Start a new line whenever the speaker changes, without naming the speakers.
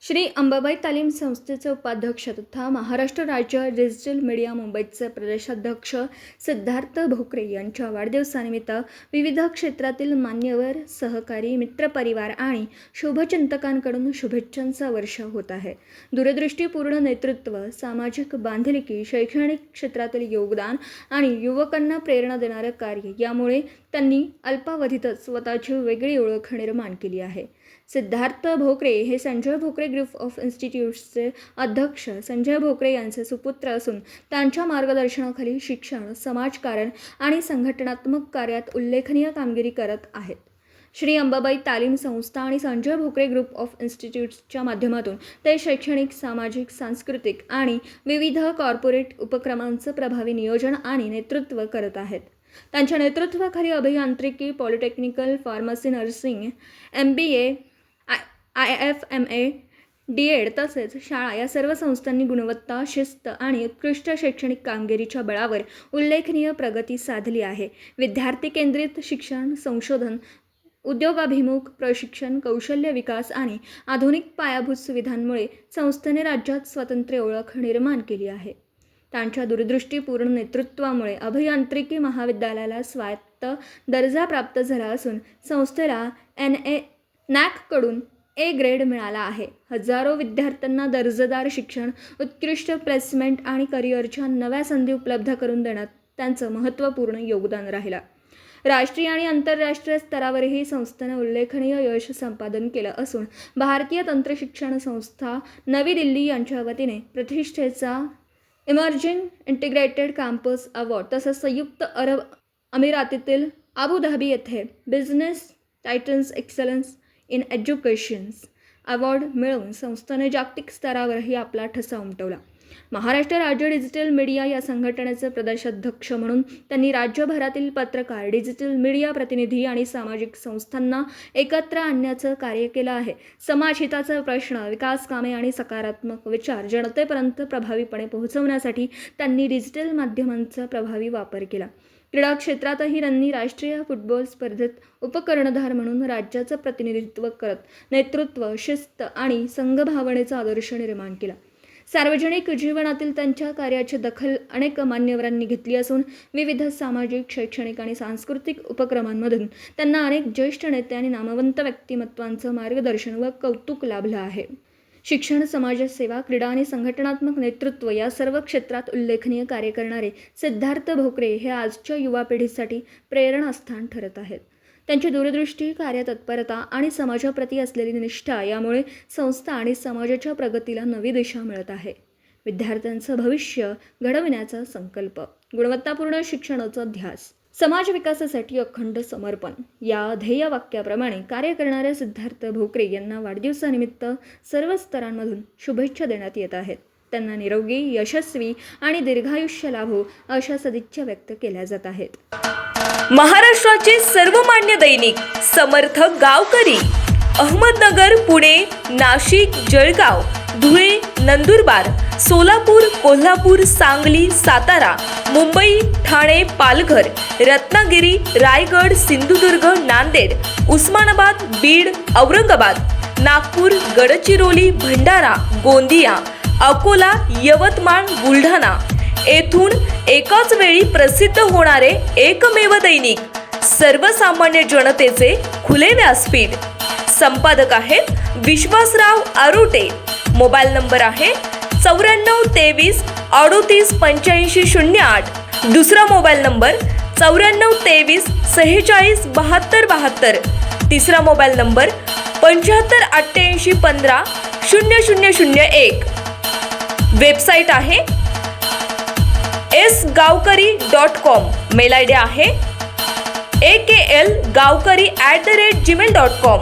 श्री अंबाबाई तालीम संस्थेचे उपाध्यक्ष तथा महाराष्ट्र राज्य डिजिटल मीडिया मुंबईचे प्रदेशाध्यक्ष सिद्धार्थ भोकरे यांच्या वाढदिवसानिमित्त विविध क्षेत्रातील मान्यवर, सहकारी, मित्रपरिवार आणि शुभचिंतकांकडून शुभेच्छांचा वर्षाव होत आहे. दूरदृष्टीपूर्ण नेतृत्व, सामाजिक बांधिलकी, शैक्षणिक क्षेत्रातील योगदान आणि युवकांना प्रेरणा देणारे कार्य यामुळे त्यांनी अल्पावधीतच स्वतःची वेगळी ओळख निर्माण केली आहे. सिद्धार्थ भोकरे हे संजय भोकरे ग्रुप ऑफ इन्स्टिट्यूट्सचे अध्यक्ष संजय भोकरे यांचे सुपुत्र असून त्यांच्या मार्गदर्शनाखाली शिक्षण, समाजकारण आणि संघटनात्मक कार्यात उल्लेखनीय कामगिरी करत आहेत. श्री अंबाबाई तालीम संस्था आणि संजय भोकरे ग्रुप ऑफ इन्स्टिट्यूट्सच्या माध्यमातून ते शैक्षणिक, सामाजिक, सांस्कृतिक आणि विविध कॉर्पोरेट उपक्रमांचं प्रभावी नियोजन आणि नेतृत्व करत आहेत. त्यांच्या नेतृत्वाखाली अभियांत्रिकी, polytechnical, pharmacy, nursing, MBA, IFMA, DED तसेच शाळा या सर्व संस्थांनी गुणवत्ता, शिस्त आणि उत्कृष्ट शैक्षणिक कामगिरीच्या बळावर उल्लेखनीय प्रगती साधली आहे. विद्यार्थी केंद्रित शिक्षण, संशोधन, उद्योगाभिमुख प्रशिक्षण, कौशल्य विकास आणि आधुनिक पायाभूत सुविधांमुळे संस्थेने राज्यात स्वतंत्र ओळख निर्माण केली आहे. त्यांच्या दूरदृष्टीपूर्ण नेतृत्वामुळे अभियांत्रिकी महाविद्यालयाला स्वायत्त दर्जा प्राप्त झाला असून संस्थेला NAAC A ग्रेड मिळाला आहे. हजारो विद्यार्थ्यांना दर्जेदार शिक्षण, उत्कृष्ट प्लेसमेंट आणि करिअरच्या नव्या संधी उपलब्ध करून देण्यात त्यांचं महत्त्वपूर्ण योगदान राहिलं. राष्ट्रीय आणि आंतरराष्ट्रीय स्तरावरही संस्थेने उल्लेखनीय यश संपादन केलं असून भारतीय तंत्रशिक्षण संस्था नवी दिल्ली यांच्या वतीने प्रतिष्ठेचा इमर्जिंग इंटिग्रेटेड कॅम्पस अवॉर्ड तसंच संयुक्त अरब अमिरातीतील अबुधाबी येथे business Titans excellence in educations award मिळवून संस्थेने जागतिक स्तरावरही आपला ठसा उमटवला. महाराष्ट्र राज्य डिजिटल मीडिया या संघटनेचे प्रदेशाध्यक्ष म्हणून त्यांनी राज्यभरातील पत्रकार, डिजिटल मीडिया प्रतिनिधी आणि सामाजिक संस्थांना एकत्र आणण्याचं कार्य केलं आहे. समाजहिताचे प्रश्न, विकास कामे आणि सकारात्मक विचार जनतेपर्यंत प्रभावीपणे पोहोचवण्यासाठी त्यांनी डिजिटल माध्यमांचा प्रभावी वापर केला. क्रीडा क्षेत्रातही त्यांनी राष्ट्रीय फुटबॉल स्पर्धेत उपकर्णधार म्हणून राज्याचं प्रतिनिधित्व करत नेतृत्व, शिस्त आणि संघभावनेचा आदर्श निर्माण केला. सार्वजनिक जीवनातील त्यांच्या कार्याची दखल अनेक मान्यवरांनी घेतली असून विविध सामाजिक, शैक्षणिक आणि सांस्कृतिक उपक्रमांमधून त्यांना अनेक ज्येष्ठ नेते आणि नामवंत व्यक्तिमत्वांचं मार्गदर्शन व कौतुक लाभलं आहे. शिक्षण, समाजसेवा, क्रीडा आणि संघटनात्मक नेतृत्व या सर्व क्षेत्रात उल्लेखनीय कार्य करणारे सिद्धार्थ भोकरे हे आजच्या युवा पिढीसाठी प्रेरणास्थान ठरत आहेत. त्यांची दूरदृष्टी, कार्यतत्परता आणि समाजाप्रती असलेली निष्ठा यामुळे संस्था आणि समाजाच्या प्रगतीला नवी दिशा मिळत आहे. विद्यार्थ्यांचं भविष्य घडविण्याचा संकल्प, गुणवत्तापूर्ण शिक्षणाचा ध्यास, समाज विकासासाठी अखंड समर्पण या ध्येय वाक्याप्रमाणे कार्य करणाऱ्या सिद्धार्थ भोकरे यांना वाढदिवसानिमित्त सर्व स्तरांमधून शुभेच्छा देण्यात येत आहेत. त्यांना निरोगी, यशस्वी आणि दीर्घायुष्य लाभो अशा सदिच्छा व्यक्त केल्या जात आहेत.
महाराष्ट्राचे सर्वमान्य दैनिक समर्थ गावकरी अहमदनगर, पुणे, नाशिक, जळगाव, धुळे, नंदुरबार, सोलापूर, कोल्हापूर, सांगली, सातारा, मुंबई, ठाणे, पालघर, रत्नागिरी, रायगड, सिंधुदुर्ग, नांदेड, उस्मानाबाद, बीड, औरंगाबाद, नागपूर, गडचिरोली, भंडारा, गोंदिया, अकोला, यवतमाळ, बुलढाणा येथून एकाच वेळी प्रसिद्ध होणारे एकमेव दैनिक, सर्वसामान्य जनतेचे खुले व्यासपीठ. संपादक आहेत विश्वासराव आरोटे. मोबाईल नंबर आहे 94 23 38 85 08. दुसरा मोबाईल नंबर 94 23 46 72 72. तिसरा मोबाईल नंबर 75 88 15 0001. वेबसाईट आहे sgavkari.com. मेल ID आहे AKLgavkari@gmail.com.